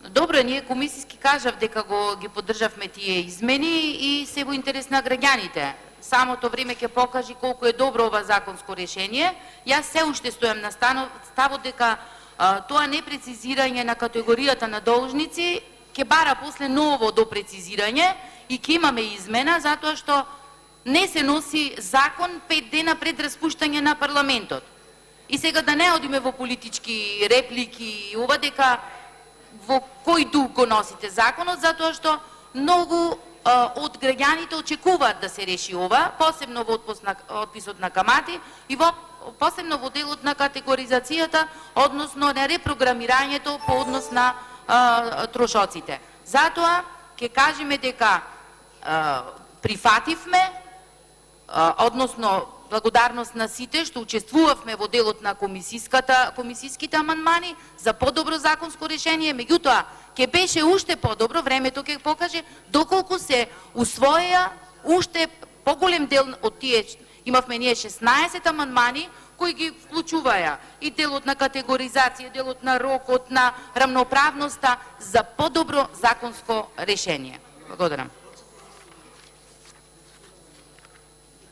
Добро, ние комисиски кажав дека ги поддржавме тие измени и се во интерес на граѓаните. Самото време ќе покаже колку е добро ова законско решение. Јас се уште стојам на ставот дека тоа непрецизирање на категоријата на должници ќе бара после ново допрецизирање и ќе имаме измена затоа што не се носи закон 5 дена пред распуштање на парламентот. И сега да не одиме во политички реплики и ова дека во кој дух го носите законот, затоа што многу од граѓаните очекуваат да се реши ова, посебно во отписот на камати и посебно во делот на категоризацијата, односно на репрограмирањето по однос на трошоците. Затоа ќе кажеме дека прифативме, односно благодарност на сите што учествувавме во делот на комисиските амандмани за подобро законско решение, меѓутоа ќе беше уште подобро, времето ќе покаже доколку се усвоја уште поголем дел од тие, имавме ние 16 амандмани кои ги вклучуваја и делот на категоризација, делот на рокот, на рамноправноста за подобро законско решение. Благодарам.